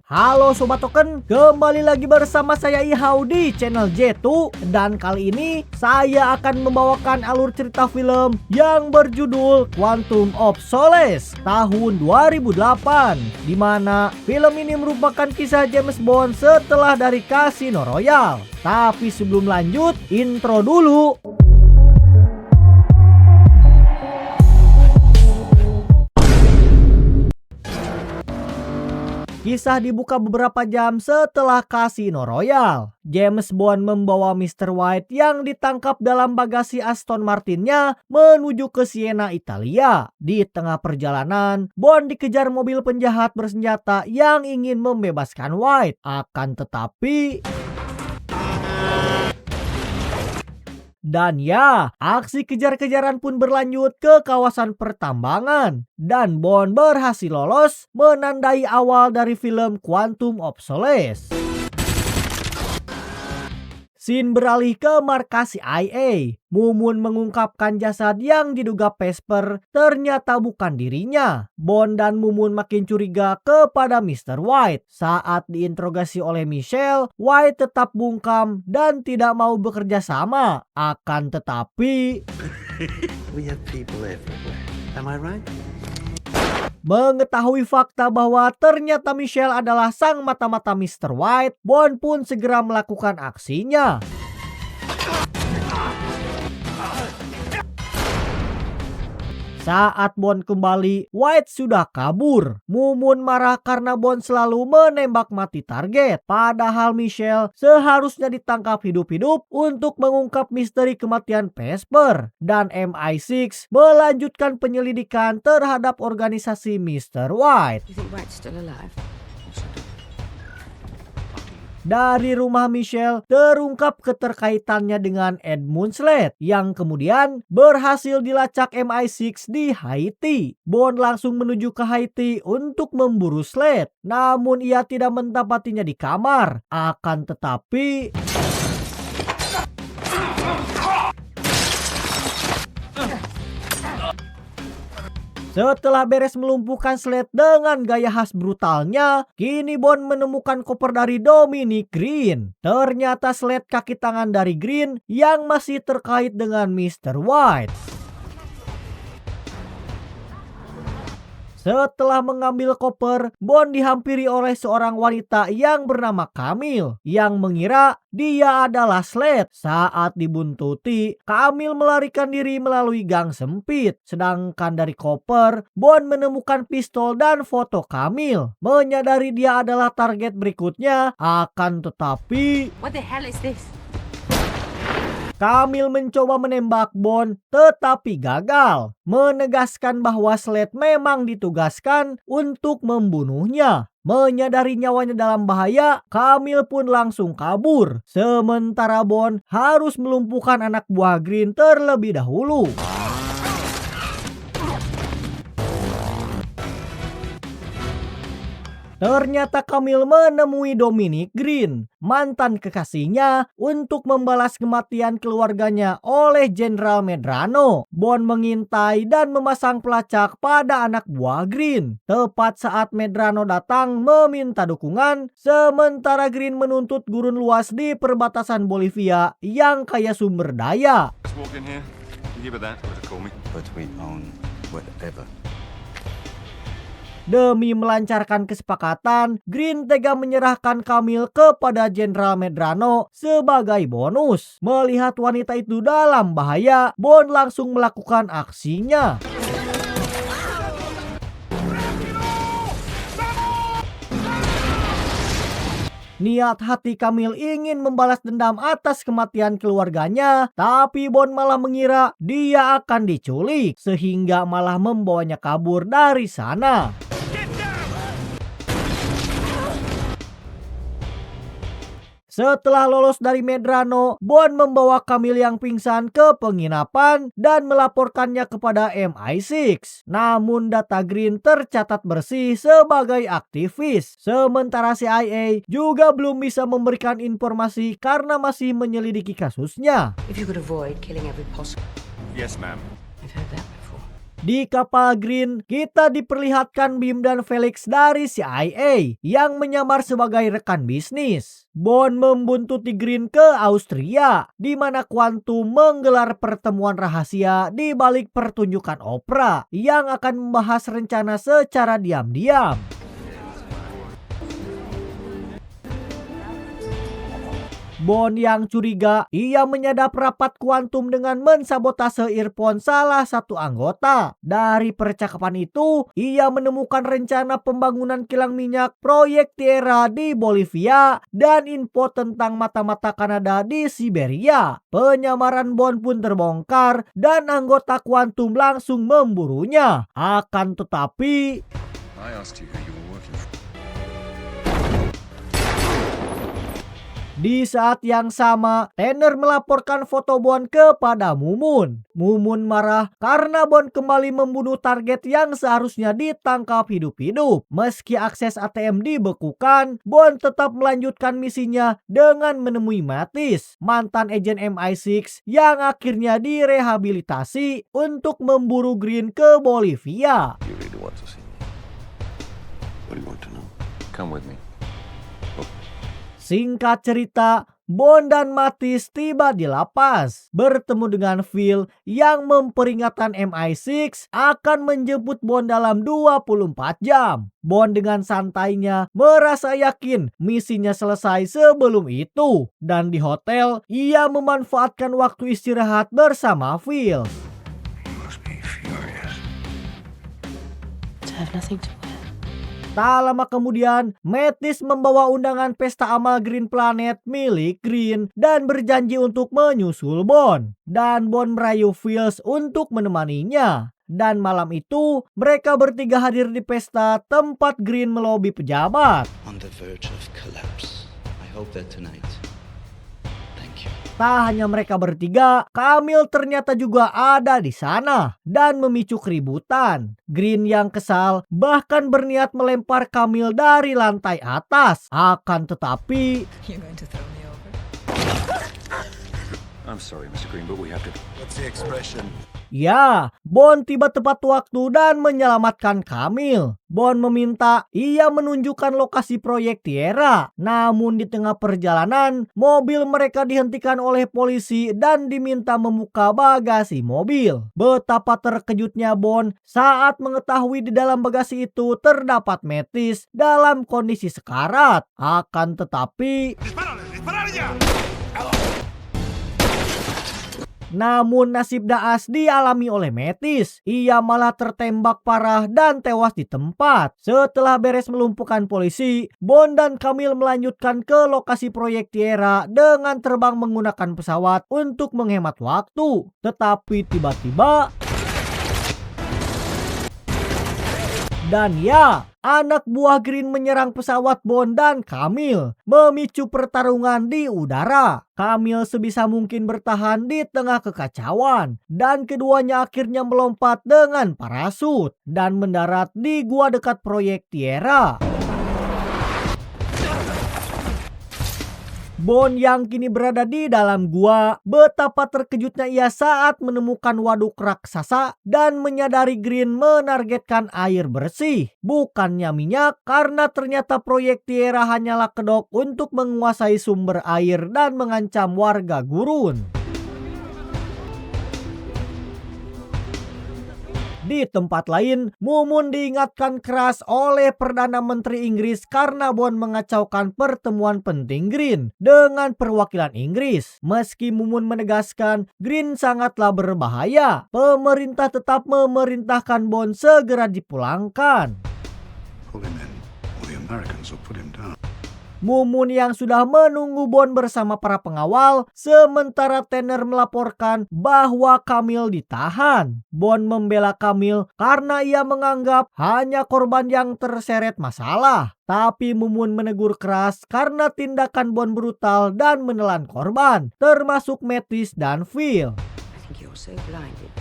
Halo Sobat Token, kembali lagi bersama saya Ihau di channel J2. Dan kali ini saya akan membawakan alur cerita film yang berjudul Quantum of Solace tahun 2008, di mana film ini merupakan kisah James Bond setelah dari Casino Royale. Tapi sebelum lanjut, intro dulu. Kisah dibuka beberapa jam setelah Casino Royale. James Bond membawa Mr. White yang ditangkap dalam bagasi Aston Martinnya menuju ke Siena, Italia. Di tengah perjalanan, Bond dikejar mobil penjahat bersenjata yang ingin membebaskan White. Akan tetapi... Dan ya, aksi kejar-kejaran pun berlanjut ke kawasan pertambangan. Dan Bond berhasil lolos, menandai awal dari film Quantum of Solace. Scene beralih ke markas CIA. Mumun mengungkapkan jasad yang diduga Vesper ternyata bukan dirinya. Bond dan Mumun makin curiga kepada Mr. White. Saat diinterogasi oleh Michelle, White tetap bungkam dan tidak mau bekerja sama. Akan tetapi... We have people everywhere. Am I right? Mengetahui fakta bahwa ternyata Michelle adalah sang mata-mata Mr. White, Bond pun segera melakukan aksinya. Saat Bond kembali, White sudah kabur. Mumun marah karena Bond selalu menembak mati target. Padahal Michelle seharusnya ditangkap hidup-hidup untuk mengungkap misteri kematian Vesper. Dan MI6 melanjutkan penyelidikan terhadap organisasi Mr. White. You think White's still alive? Dari rumah Michelle terungkap keterkaitannya dengan Edmund Slade yang kemudian berhasil dilacak MI6 di Haiti. Bond langsung menuju ke Haiti untuk memburu Slade, namun ia tidak mendapatinya di kamar. Akan tetapi... Setelah beres melumpuhkan Slade dengan gaya khas brutalnya, kini Bond menemukan koper dari Dominic Green. Ternyata Slade kaki tangan dari Green yang masih terkait dengan Mr. White. Setelah mengambil koper, Bond dihampiri oleh seorang wanita yang bernama Camille yang mengira dia adalah Slade. Saat dibuntuti, Camille melarikan diri melalui gang sempit. Sedangkan dari koper, Bond menemukan pistol dan foto Camille. Menyadari dia adalah target berikutnya, akan tetapi... What the hell is this? Camille mencoba menembak Bond tetapi gagal, menegaskan bahwa Slade memang ditugaskan untuk membunuhnya. Menyadari nyawanya dalam bahaya, Camille pun langsung kabur. Sementara Bond harus melumpuhkan anak buah Green terlebih dahulu. Ternyata Camille menemui Dominic Green, mantan kekasihnya, untuk membalas kematian keluarganya oleh Jenderal Medrano. Bond mengintai dan memasang pelacak pada anak buah Green. Tepat saat Medrano datang meminta dukungan, sementara Green menuntut gurun luas di perbatasan Bolivia yang kaya sumber daya. Let's walk in here. Give it that. Call me. But we own whatever. Demi melancarkan kesepakatan, Green tega menyerahkan Camille kepada Jenderal Medrano sebagai bonus. Melihat wanita itu dalam bahaya, Bond langsung melakukan aksinya. Niat hati Camille ingin membalas dendam atas kematian keluarganya, tapi Bond malah mengira dia akan diculik, sehingga malah membawanya kabur dari sana. Setelah lolos dari Medrano, Bond membawa Camille yang pingsan ke penginapan dan melaporkannya kepada MI6. Namun data Green tercatat bersih sebagai aktivis. Sementara CIA juga belum bisa memberikan informasi karena masih menyelidiki kasusnya. If you could avoid killing every possible... Yes, ma'am. I've heard that before. Di kapal Green, kita diperlihatkan Bim dan Felix dari CIA yang menyamar sebagai rekan bisnis. Bond membuntuti Green ke Austria, di mana Quantum menggelar pertemuan rahasia di balik pertunjukan opera yang akan membahas rencana secara diam-diam. Bond yang curiga, ia menyadap rapat Quantum dengan mensabotase earphone salah satu anggota. Dari percakapan itu, ia menemukan rencana pembangunan kilang minyak proyek Tierra di Bolivia dan info tentang mata-mata Kanada di Siberia. Penyamaran Bond pun terbongkar dan anggota Quantum langsung memburunya. Akan tetapi, I asked you who you were working for. di saat yang sama, Tanner melaporkan foto Bond kepada Mumun. Mumun marah karena Bond kembali membunuh target yang seharusnya ditangkap hidup-hidup. Meski akses ATM dibekukan, Bond tetap melanjutkan misinya dengan menemui Mattis, mantan agen MI6 yang akhirnya direhabilitasi untuk memburu Green ke Bolivia. You really want to see me? What do you want to know? Come with me. Singkat cerita, Bond dan Mattis tiba di lapas, bertemu dengan Phil yang memperingatkan MI6 akan menjemput Bond dalam 24 jam. Bond dengan santainya merasa yakin misinya selesai sebelum itu, dan di hotel ia memanfaatkan waktu istirahat bersama Phil. You must be furious. To have nothing to wear. Tak lama kemudian, Mattis membawa undangan pesta amal Green Planet milik Green dan berjanji untuk menyusul Bond. Dan Bond merayu Phils untuk menemaninya. Dan malam itu, mereka bertiga hadir di pesta tempat Green melobi pejabat. On the verge of collapse. I hope that tonight. Thank you. Tak hanya mereka bertiga, Camille ternyata juga ada di sana dan memicu keributan. Green yang kesal bahkan berniat melempar Camille dari lantai atas. Akan tetapi, You're going to throw me over? I'm sorry, Mr. Green, but we have to. What's the expression? ya, Bond tiba tepat waktu dan menyelamatkan Camille. Bond meminta ia menunjukkan lokasi proyek Tierra. Namun di tengah perjalanan, mobil mereka dihentikan oleh polisi dan diminta membuka bagasi mobil. Betapa terkejutnya Bond saat mengetahui di dalam bagasi itu terdapat Mattis dalam kondisi sekarat. Akan tetapi, namun nasib naas dialami oleh Mattis. Ia malah tertembak parah dan tewas di tempat. Setelah beres melumpuhkan polisi, Bond dan Camille melanjutkan ke lokasi proyek Tierra dengan terbang menggunakan pesawat untuk menghemat waktu. Tetapi tiba-tiba, dan ya, anak buah Green menyerang pesawat Bond dan Camille, memicu pertarungan di udara. Camille sebisa mungkin bertahan di tengah kekacauan, dan keduanya akhirnya melompat dengan parasut dan mendarat di gua dekat proyek Tierra. Bond yang kini berada di dalam gua, betapa terkejutnya ia saat menemukan waduk raksasa dan menyadari Green menargetkan air bersih, bukannya minyak, karena ternyata proyek Tierra hanyalah kedok untuk menguasai sumber air dan mengancam warga gurun. Di tempat lain, Mumun diingatkan keras oleh Perdana Menteri Inggris karena Bond mengacaukan pertemuan penting Green dengan perwakilan Inggris. Meski Mumun menegaskan Green sangatlah berbahaya, pemerintah tetap memerintahkan Bond segera dipulangkan. Pull him in, or the Americans will put him down. Mumun yang sudah menunggu Bond bersama para pengawal, sementara Tanner melaporkan bahwa Camille ditahan. Bond membela Camille karena ia menganggap hanya korban yang terseret masalah. Tapi Mumun menegur keras karena tindakan Bond brutal dan menelan korban, termasuk Mattis dan Phil. I think you're so blinded.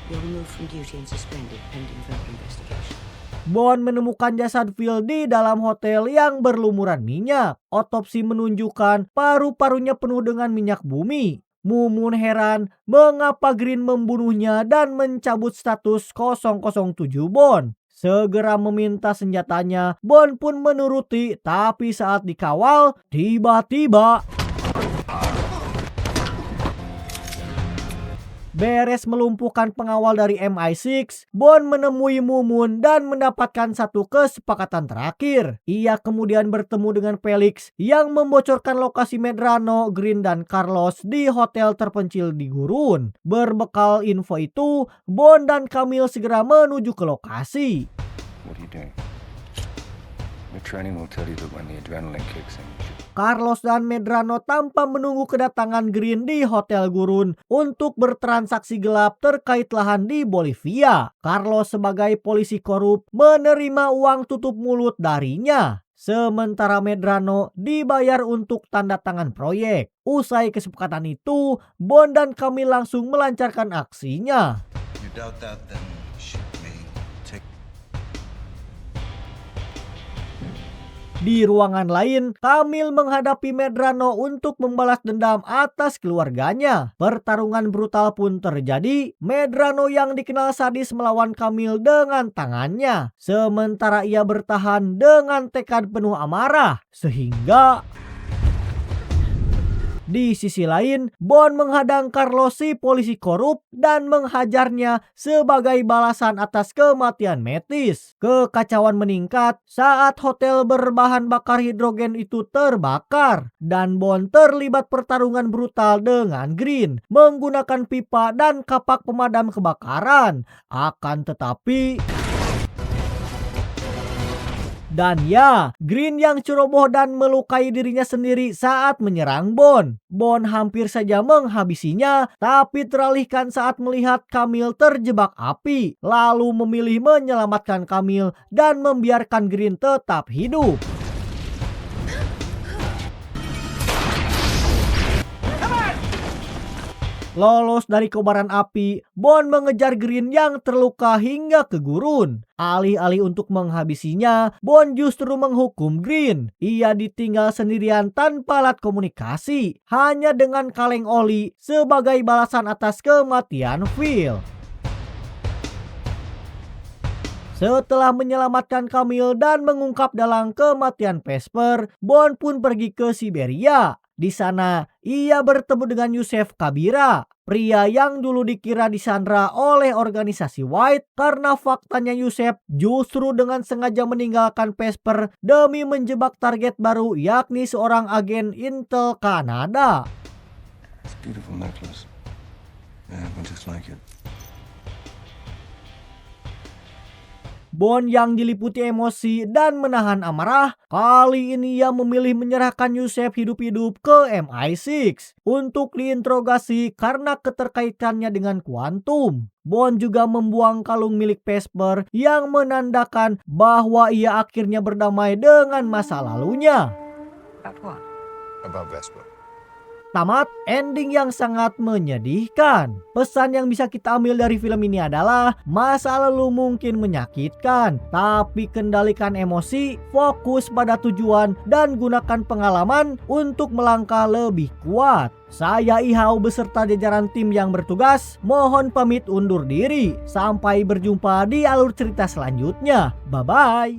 You're removed from duty and suspended pending further investigation. Bond menemukan jasad Phil di dalam hotel yang berlumuran minyak. Otopsi menunjukkan paru-parunya penuh dengan minyak bumi. Mumun heran mengapa Green membunuhnya dan mencabut status 007 Bond. Segera meminta senjatanya, Bond pun menuruti, tapi saat dikawal, tiba-tiba beres melumpuhkan pengawal dari MI6, Bond menemui Mumun dan mendapatkan satu kesepakatan terakhir. Ia kemudian bertemu dengan Felix yang membocorkan lokasi Medrano, Green, dan Carlos di hotel terpencil di gurun. Berbekal info itu, Bond dan Camille segera menuju ke lokasi. What are you doing? The training will tell you that when the adrenaline kicks in, you should... Carlos dan Medrano tanpa menunggu kedatangan Green di Hotel Gurun untuk bertransaksi gelap terkait lahan di Bolivia. Carlos sebagai polisi korup menerima uang tutup mulut darinya. Sementara Medrano dibayar untuk tanda tangan proyek. Usai kesepakatan itu, Bond dan Camille langsung melancarkan aksinya. You doubt that, then shoot me. Take Di ruangan lain, Camille menghadapi Medrano untuk membalas dendam atas keluarganya. Pertarungan brutal pun terjadi. Medrano yang dikenal sadis melawan Camille dengan tangannya. Sementara ia bertahan dengan tekad penuh amarah. Sehingga di sisi lain, Bond menghadang Carlos si polisi korup dan menghajarnya sebagai balasan atas kematian Metis. Kekacauan meningkat saat hotel berbahan bakar hidrogen itu terbakar dan Bond terlibat pertarungan brutal dengan Green menggunakan pipa dan kapak pemadam kebakaran. Akan tetapi Green yang ceroboh dan melukai dirinya sendiri saat menyerang Bond. Bond hampir saja menghabisinya, tapi teralihkan saat melihat Camille terjebak api, lalu memilih menyelamatkan Camille dan membiarkan Green tetap hidup. Lolos dari kobaran api, Bond mengejar Green yang terluka hingga ke gurun. Alih-alih untuk menghabisinya, Bond justru menghukum Green. Ia ditinggal sendirian tanpa alat komunikasi, hanya dengan kaleng oli sebagai balasan atas kematian Phil. Setelah menyelamatkan Camille dan mengungkap dalang kematian Vesper, Bond pun pergi ke Siberia. Di sana, ia bertemu dengan Yusef Kabira, pria yang dulu dikira disandra oleh organisasi White karena faktanya Yusef justru dengan sengaja meninggalkan Vesper demi menjebak target baru, yakni seorang agen Intel Kanada. It's a beautiful necklace. I have one just like it. Bond yang diliputi emosi dan menahan amarah, kali ini ia memilih menyerahkan Yusef hidup-hidup ke MI6 untuk diinterogasi karena keterkaitannya dengan kuantum. Bond juga membuang kalung milik Vesper yang menandakan bahwa ia akhirnya berdamai dengan masa lalunya. About what? About Vesper. Tamat ending yang sangat menyedihkan. Pesan yang bisa kita ambil dari film ini adalah masa lalu mungkin menyakitkan, tapi kendalikan emosi, fokus pada tujuan, dan gunakan pengalaman untuk melangkah lebih kuat. Saya Ihau beserta jajaran tim yang bertugas mohon pamit undur diri. Sampai berjumpa di alur cerita selanjutnya. Bye-bye.